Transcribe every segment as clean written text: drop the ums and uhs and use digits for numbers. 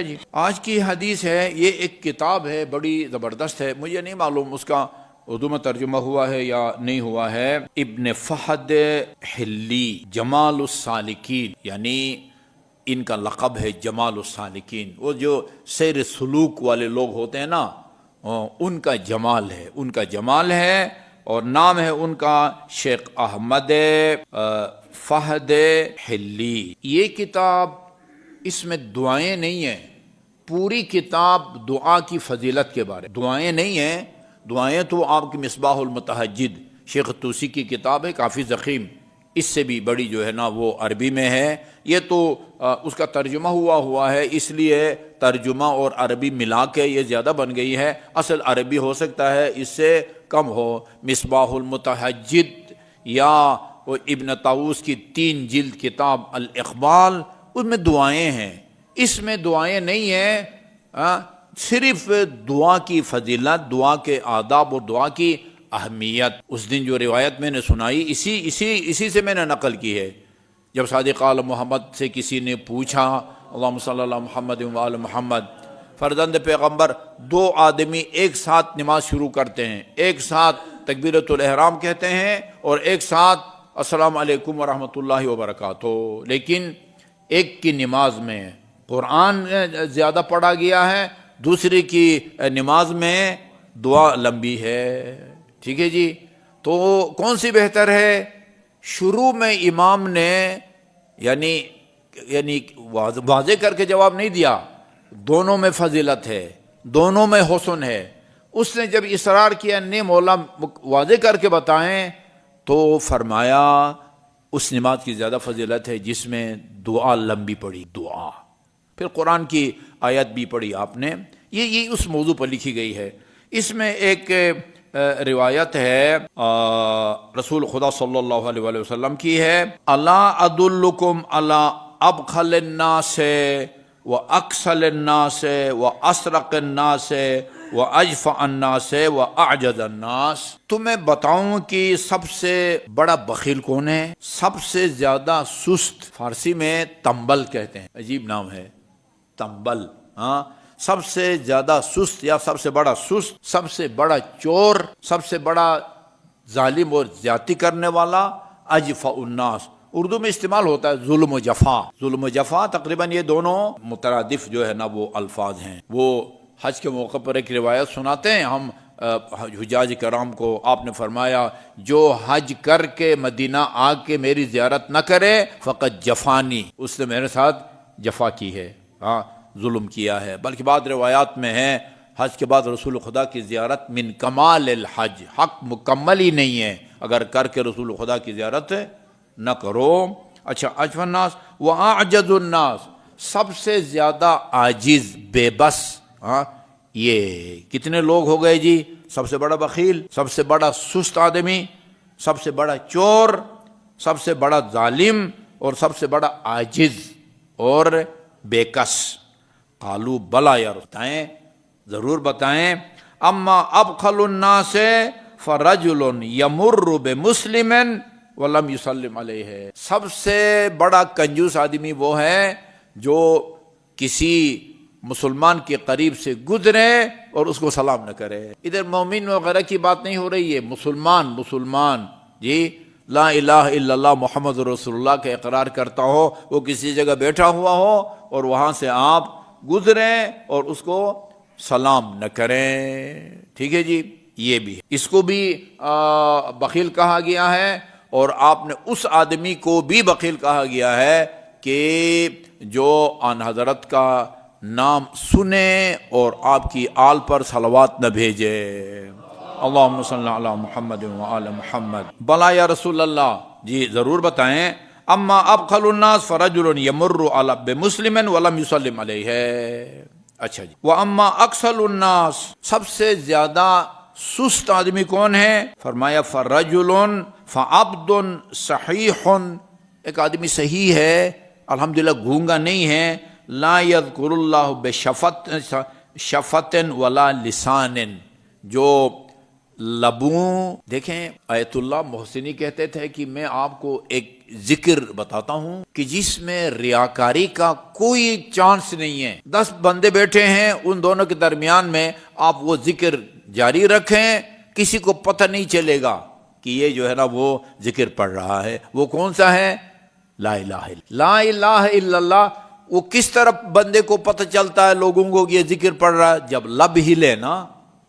جی آج کی حدیث ہے، یہ ایک کتاب ہے، بڑی زبردست ہے، مجھے نہیں معلوم اس کا اردو میں ترجمہ ہوا ہے یا نہیں ہوا ہے۔ ابن فہد حلی جمال السالکین، یعنی ان کا لقب ہے جمال السالکین، وہ جو سیر سلوک والے لوگ ہوتے ہیں نا، ان کا جمال ہے، ان کا جمال ہے، اور نام ہے ان کا شیخ احمد فہد حلی۔ یہ کتاب، اس میں دعائیں نہیں ہیں، پوری کتاب دعا کی فضیلت کے بارے، دعائیں نہیں ہیں، دعائیں تو آپ کی مصباح المتہجد شیخ توسی کی کتاب ہے، کافی ضخیم، اس سے بھی بڑی جو ہے نا وہ عربی میں ہے، یہ تو اس کا ترجمہ ہوا ہے، اس لیے ترجمہ اور عربی ملا کے یہ زیادہ بن گئی ہے، اصل عربی ہو سکتا ہے اس سے کم ہو۔ مصباح المتہجد یا ابن طاووس کی 3 جلد کتاب الاقبال، اس میں دعائیں ہیں، اس میں دعائیں نہیں ہیں، صرف دعا کی فضیلت، دعا کے آداب اور دعا کی اہمیت۔ اس دن جو روایت میں نے سنائی، اسی سے میں نے نقل کی ہے، جب صادق آل محمد سے کسی نے پوچھا، اللہم صلی اللہ محمد و آل محمد، فرزند پیغمبر، 2 آدمی ایک ساتھ نماز شروع کرتے ہیں، ایک ساتھ تکبیرۃ الاحرام کہتے ہیں اور ایک ساتھ السلام علیکم ورحمۃ اللہ وبرکاتہ، لیکن ایک کی نماز میں قرآن زیادہ پڑھا گیا ہے، دوسری کی نماز میں دعا لمبی ہے، ٹھیک ہے جی؟ تو کون سی بہتر ہے؟ شروع میں امام نے یعنی واضح کر کے جواب نہیں دیا، دونوں میں فضیلت ہے، دونوں میں حسن ہے، اس نے جب اصرار کیا نہیں مولا واضح کر کے بتائیں، تو فرمایا اس نماز کی زیادہ فضیلت ہے جس میں دعا لمبی پڑی، دعا، پھر قرآن کی آیت بھی پڑھی آپ نے، یہ اس موضوع پر لکھی گئی ہے۔ اس میں ایک روایت ہے رسول خدا صلی اللہ علیہ وآلہ وسلم کی ہے، الا ادلکم علی ابخل الناس واکسل الناس واسرق الناس واجفع الناس واعجز الناس، تمہیں بتاؤں کہ سب سے بڑا بخیل کون ہے، سب سے زیادہ سست، فارسی میں تنبل کہتے ہیں، عجیب نام ہے تنبل، ہاں، سب سے زیادہ سست یا سب سے بڑا سست، سب سے بڑا چور، سب سے بڑا ظالم اور زیادتی کرنے والا، اجفع الناس، اردو میں استعمال ہوتا ہے ظلم و جفا، ظلم و جفا تقریباً یہ دونوں مترادف جو ہے نا وہ الفاظ ہیں۔ وہ حج کے موقع پر ایک روایت سناتے ہیں ہم حجاج کرام کو، آپ نے فرمایا جو حج کر کے مدینہ آ کے میری زیارت نہ کرے فقط جفانی، اس نے میرے ساتھ جفا کی ہے، ہاں، ظلم کیا ہے۔ بلکہ بعض روایات میں ہے حج کے بعد رسول خدا کی زیارت من کمال الحج، حق مکمل ہی نہیں ہے اگر کر کے رسول خدا کی زیارت نہ کرو۔ اچھا، اجفع الناس واعجز الناس، سب سے زیادہ عاجز، بے بس، ہاں، یہ کتنے لوگ ہو گئے جی؟ سب سے بڑا بخیل، سب سے بڑا سست آدمی، سب سے بڑا چور، سب سے بڑا ظالم، اور سب سے بڑا عاجز اور بے کس۔ قالوا بلا، یا بتائیں، ضرور بتائیں۔ اما ابخل الناس فرجل یمر بمسلم ولم یسلم علیہ، سب سے بڑا کنجوس آدمی وہ ہے جو کسی مسلمان کے قریب سے گزرے اور اس کو سلام نہ کرے۔ ادھر مومن وغیرہ کی بات نہیں ہو رہی ہے، مسلمان جی، لا الہ الا اللہ محمد رسول اللہ کا اقرار کرتا ہو، وہ کسی جگہ بیٹھا ہوا ہو اور وہاں سے آپ گزریں اور اس کو سلام نہ کریں، ٹھیک ہے جی؟ یہ بھی ہے، اس کو بھی بخیل کہا گیا ہے، اور آپ نے اس آدمی کو بھی بخیل کہا گیا ہے کہ جو آن حضرت کا نام سنے اور آپ کی آل پر صلوات نہ بھیجے۔ اللہم صلی علی محمد و آل محمد۔ بلا یا رسول اللہ، جی ضرور بتائیں۔ اما ابخل الناس فرجل یمر علی بمسلم ولم یسلم علیہ۔ اچھا جی، واما اکسل الناس، سب سے زیادہ سست آدمی کون ہے؟ فرمایا فرجل فعبد صحیح، ایک آدمی صحیح ہے، الحمدللہ گونگا نہیں ہے، لا یذکر اللہ بشفت ولا لسان، جو لبوں دیکھیں، آیت اللہ محسنی کہتے تھے کہ میں آپ کو ایک ذکر بتاتا ہوں کہ جس میں ریاکاری کا کوئی چانس نہیں ہے. 10 بندے بیٹھے ہیں، ان دونوں کے درمیان میں آپ وہ ذکر جاری رکھیں، کسی کو پتہ نہیں چلے گا کہ یہ جو ہے نا وہ ذکر پڑھ رہا ہے. وہ کون سا ہے؟ لا الہ الا اللہ. وہ کس طرح بندے کو پتہ چلتا ہے لوگوں کو یہ ذکر پڑھ رہا ہے؟ جب لب ہلے نا،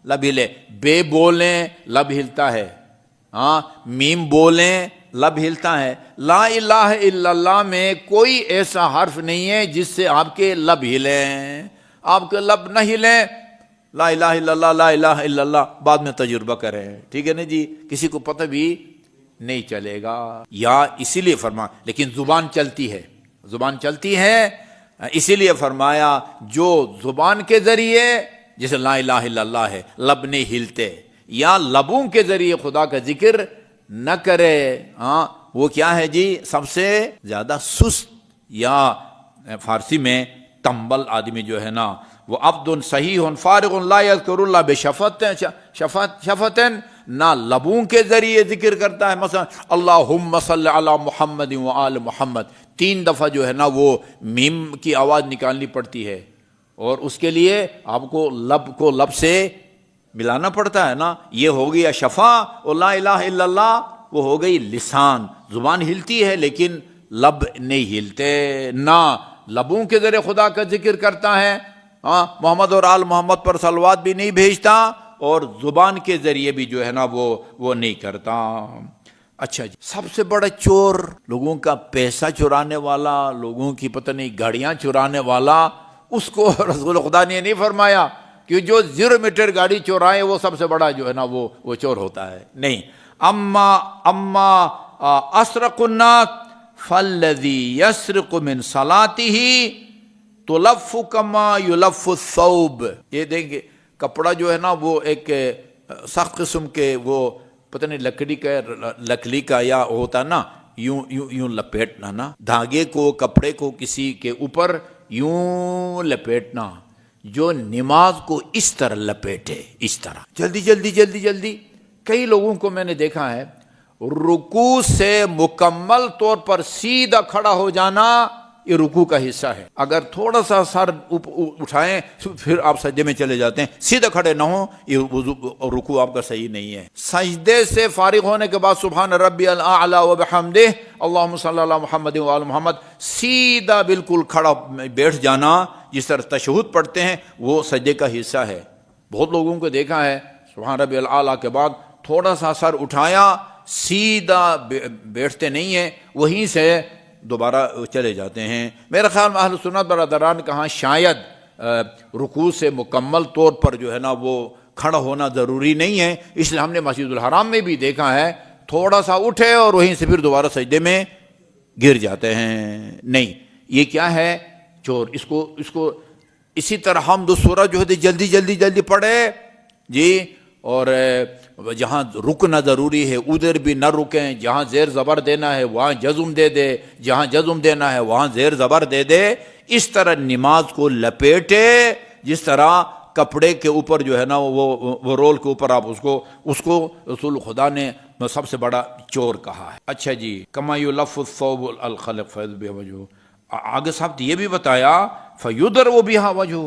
لب ہلے، بے بولیں لب ہلتا ہے، ہاں میم بولیں لب ہلتا ہے. لا الہ الا اللہ میں کوئی ایسا حرف نہیں ہے جس سے آپ کے لب ہلیں. آپ کے لب نہ ہلیں، لا الہ الا اللہ لا الہ الا اللہ بعد میں تجربہ کریں، ٹھیک ہے نا جی، کسی کو پتہ بھی نہیں چلے گا. یا اسی لیے فرمایا، لیکن زبان چلتی ہے، زبان چلتی ہے، اسی لیے فرمایا جو زبان کے ذریعے، جیسے لا الہ الا اللہ ہے، لب نہیں ہلتے، یا لبوں کے ذریعے خدا کا ذکر نہ کرے، ہاں وہ کیا ہے جی؟ سب سے زیادہ سست، یا فارسی میں تنبل آدمی جو ہے نا، وہ عبد صحیح فارغ لا یذکر اللہ بشفتن، نہ لبوں کے ذریعے ذکر کرتا ہے. مثلا اللہم صلی علی محمد و آل محمد 3 دفعہ جو ہے نا وہ میم کی آواز نکالنی پڑتی ہے، اور اس کے لیے آپ کو لب سے ملانا پڑتا ہے نا. یہ ہو گیا شفا، اور لا الہ الا اللہ وہ ہو گئی لسان. زبان ہلتی ہے لیکن لب نہیں ہلتے، نہ لبوں کے ذریعے خدا کا ذکر کرتا ہے، ہاں محمد اور آل محمد پر صلوات بھی نہیں بھیجتا، اور زبان کے ذریعے بھی جو ہے نا وہ نہیں کرتا. اچھا جی، سب سے بڑا چور، لوگوں کا پیسہ چرانے والا، لوگوں کی پتہ نہیں گاڑیاں چرانے والا، اس کو رسول خدا نے نہیں فرمایا کہ جو 0 میٹر گاڑی چورائے وہ سب سے بڑا جو ہے نا وہ چور ہوتا ہے. نہیں، اما اسرق الناس فالذی یسرق من صلاته تلف کما یلف الثوب. یہ دیکھیں کپڑا جو ہے نا وہ ایک سخت قسم کے، وہ پتہ نہیں لکڑی کا یا ہوتا نا، یوں لپیٹنا نا، دھاگے کو، کپڑے کو کسی کے اوپر یوں لپیٹنا، جو نماز کو اس طرح لپیٹے، اس طرح جلدی جلدی جلدی جلدی. کئی لوگوں کو میں نے دیکھا ہے رکوع سے مکمل طور پر سیدھا کھڑا ہو جانا یہ رکوع کا حصہ ہے. اگر تھوڑا سا سر اٹھائیں پھر آپ سجدے میں چلے جاتے ہیں، سیدھا کھڑے نہ ہوں، یہ رکوع آپ کا صحیح نہیں ہے. سجدے سے فارغ ہونے کے بعد سبحان ربی الاعلی وبحمدہ اللہم صلی علی محمد و آل محمد، سیدھا بالکل کھڑا بیٹھ جانا جس طرح تشہد پڑھتے ہیں وہ سجدے کا حصہ ہے. بہت لوگوں کو دیکھا ہے سبحان ربی الاعلی کے بعد تھوڑا سا سر اٹھایا، سیدھا بیٹھتے نہیں ہیں، وہیں سے دوبارہ چلے جاتے ہیں. میرے خیال میں اہل سنت برادران کہاں شاید رکوع سے مکمل طور پر جو ہے نا وہ کھڑا ہونا ضروری نہیں ہے، اس لیے ہم نے مسجد الحرام میں بھی دیکھا ہے تھوڑا سا اٹھے اور وہیں سے پھر دوبارہ سجدے میں گر جاتے ہیں. نہیں، یہ کیا ہے؟ چور. اس کو اسی طرح حمد و سورہ جو ہے جلدی جلدی جلدی پڑھے جی، اور جہاں رکنا ضروری ہے ادھر بھی نہ رکیں، جہاں زیر زبر دینا ہے وہاں جزم دے دے، جہاں جزم دینا ہے وہاں زیر زبر دے دے. اس طرح نماز کو لپیٹے جس طرح کپڑے کے اوپر جو ہے نا وہ رول کے اوپر آپ اس کو رسول خدا نے سب سے بڑا چور کہا ہے. اچھا جی، کما یلف الثوب الخلق فیض بوجہ، آگے صاحب یہ بھی بتایا فیدر بہا وجہ،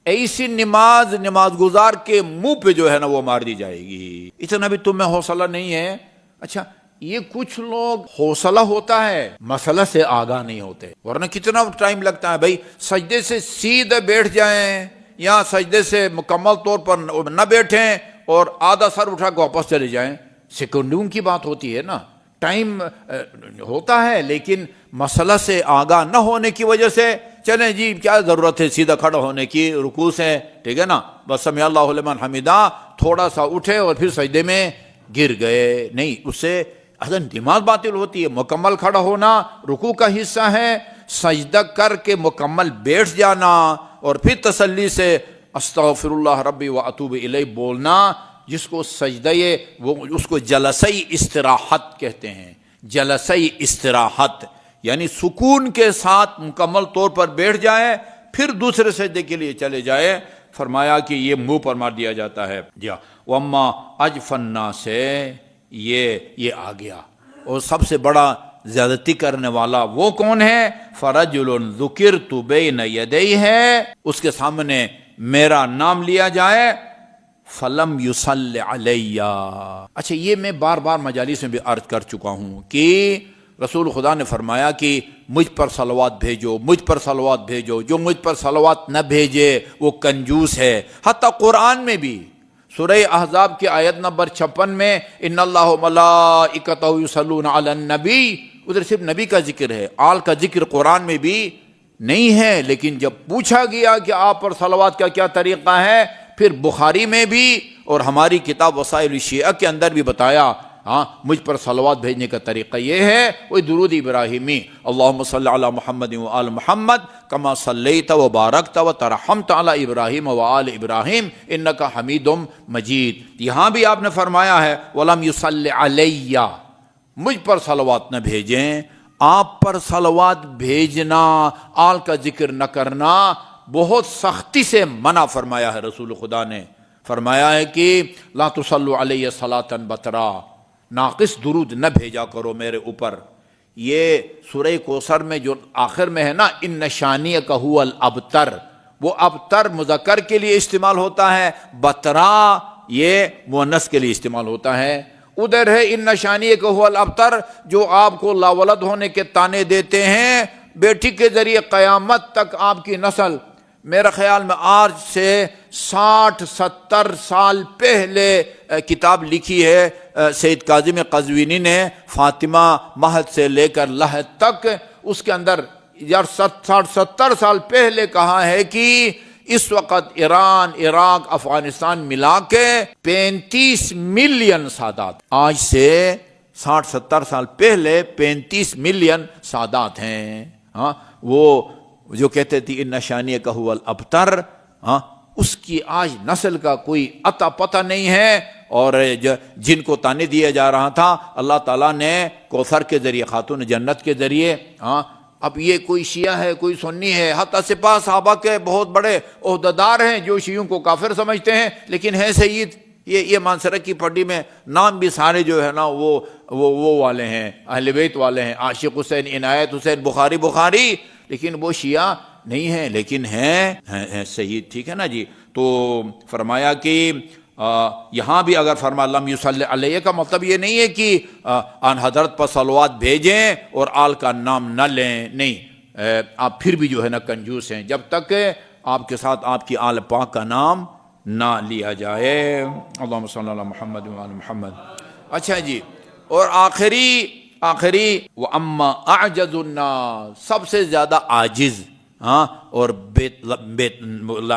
ایسی نماز گزار کے منہ پہ جو ہے نا وہ مار دی جائے گی. اتنا بھی تم میں حوصلہ نہیں ہے. اچھا، یہ کچھ لوگ حوصلہ ہوتا ہے مسئلہ سے آگاہ نہیں ہوتے، ورنہ کتنا ٹائم لگتا ہے بھائی. سجدے سے سیدھے بیٹھ جائیں یا سجدے سے مکمل طور پر نہ بیٹھیں اور آدھا سر اٹھا کے واپس چلے جائیں، سیکنڈوں کی بات ہوتی ہے نا، ٹائم ہوتا ہے، لیکن مسئلہ سے آگاہ نہ ہونے کی وجہ سے چلیں جی کیا ضرورت ہے سیدھا کھڑا ہونے کی رکوع سے، ٹھیک ہے نا، بس سمع اللہ لمن حمیدہ، تھوڑا سا اٹھے اور پھر سجدے میں گر گئے. نہیں، اس سے اصل نماز باطل ہوتی ہے. مکمل کھڑا ہونا رکوع کا حصہ ہے، سجدہ کر کے مکمل بیٹھ جانا اور پھر تسلی سے استغفر اللہ ربی و اتوب الیہ بولنا، جس کو سجدہ وہ اس کو جلسۂ استراحت کہتے ہیں. جلسۂ استراحت یعنی سکون کے ساتھ مکمل طور پر بیٹھ جائے پھر دوسرے سجدے کے لیے چلے جائے. فرمایا کہ یہ منہ پر مار دیا جاتا ہے. وَأَمَّا أَجْفَ النَّاسِ یہ آ گیا. اور سب سے بڑا زیادتی کرنے والا وہ کون ہے؟ فَرَجُلٌ ذُكِرْتُ بَيْنَ يَدَيْهِ، اس کے سامنے میرا نام لیا جائے، فَلَمْ يُصَلِّ عَلَيَّ. اچھا، یہ میں بار بار مجالس میں بھی عرض کر چکا ہوں کہ رسول خدا نے فرمایا کہ مجھ پر صلوات بھیجو، مجھ پر صلوات بھیجو، جو مجھ پر صلوات نہ بھیجے وہ کنجوس ہے. حتیٰ قرآن میں بھی سورہ احزاب کی آیت نمبر 56 میں ان اللہ ملائکتہ یصلون علی النبی، ادھر صرف نبی کا ذکر ہے، آل کا ذکر قرآن میں بھی نہیں ہے. لیکن جب پوچھا گیا کہ آپ پر صلوات کا کیا طریقہ ہے، پھر بخاری میں بھی اور ہماری کتاب وسائل الشیعہ کے اندر بھی بتایا، ہاں مجھ پر صلوات بھیجنے کا طریقہ یہ ہے، وہی درود ابراہیمی، اللہم صلی علی محمد وآل محمد کما صلیت و بارکت و ترحمت علی ابراہیم وآل ابراہیم انک حمید مجید. یہاں بھی آپ نے فرمایا ہے ولم یصلی علی، مجھ پر صلوات نہ بھیجیں. آپ پر صلوات بھیجنا، آل کا ذکر نہ کرنا بہت سختی سے منع فرمایا ہے. رسول خدا نے فرمایا ہے کہ لا تصلوا علیہ صلاۃ بطرا، ناقص درود نہ بھیجا کرو میرے اوپر. یہ سورہ کوثر میں جو آخر میں ہے نا، ان شانئک ھو الابتر، وہ ابتر مذکر کے لیے استعمال ہوتا ہے، بطرا یہ مؤنث کے لیے استعمال ہوتا ہے. ادھر ہے ان شانئک ھو الابتر، جو آپ کو لاولد ہونے کے طعنے دیتے ہیں، بیٹی کے ذریعے قیامت تک آپ کی نسل، میرا خیال میں آج سے 60-70 سال پہلے کتاب لکھی ہے سید کاظم قزوینی نے، فاطمہ مہد سے لے کر لحد تک. اس کے اندر 60-70 سال پہلے کہا ہے کہ اس وقت ایران، عراق، افغانستان ملا کے 35 ملین سادات، آج سے 60-70 سال پہلے 35 ملین سادات ہیں. ہاں، وہ جو کہتے تھے ان شانئک ھو الابتر، اس کی آج نسل کا کوئی عطا پتہ نہیں ہے. اور جن کو طعنے دیا جا رہا تھا، اللہ تعالیٰ نے کوثر کے ذریعے، خاتون جنت کے ذریعے، اب یہ کوئی شیعہ ہے، کوئی سنی ہے، حتیٰ سپاہ صحابہ کے بہت بڑے عہدیدار ہیں جو شیعوں کو کافر سمجھتے ہیں، لیکن ہے سید. یہ مانسرک کی پٹی میں نام بھی سارے جو ہے نا وہ والے ہیں، اہل بیت والے ہیں، عاشق حسین، عنایت حسین، بخاری، لیکن وہ شیعہ نہیں ہیں، لیکن ہیں سید. ٹھیک ہے نا جی. تو فرمایا کہ یہاں بھی اگر فرما لم یصلی علیہ کا مطلب یہ نہیں ہے کہ آن حضرت پر صلوات بھیجیں اور آل کا نام نہ لیں، نہیں. آپ پھر بھی جو ہے نا کنجوس ہیں جب تک آپ کے ساتھ آپ کی آل پاک کا نام نہ لیا جائے. اللہم صلی علی محمد وآل محمد. اچھا جی، اور آخری وَأَمَّا أَعْجَزُ النَّاسِ، سب سے زیادہ عاجز اور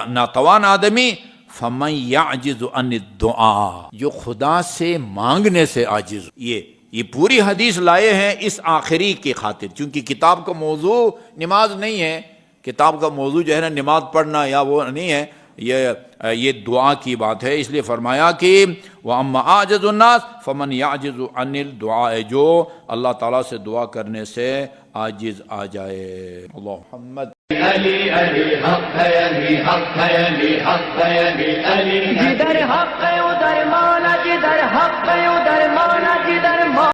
ناتوان آدمی، فَمَنْ يَعْجِزُ عَنِ الدُّعَاءِ، جو خدا سے مانگنے سے عاجز. یہ پوری حدیث لائے ہیں اس آخری کی خاطر، چونکہ کتاب کا موضوع نماز نہیں ہے. کتاب کا موضوع جو ہے نا نماز پڑھنا یا وہ نہیں ہے، یہ دعا کی بات ہے. اس لیے فرمایا کہ وَأَمَّا أَعْجَزُ النَّاسِ فَمَنْ يَعْجِزُ عَنِ الدُّعَاءِ، جو اللہ تعالیٰ سے دعا کرنے سے عاجز آ جائے. اللہ محمد علی علی حق ہے، علی حق ہے، علی حق ہے، علی علی، جدھر حق ہے ادھر مولا، جدھر حق ہے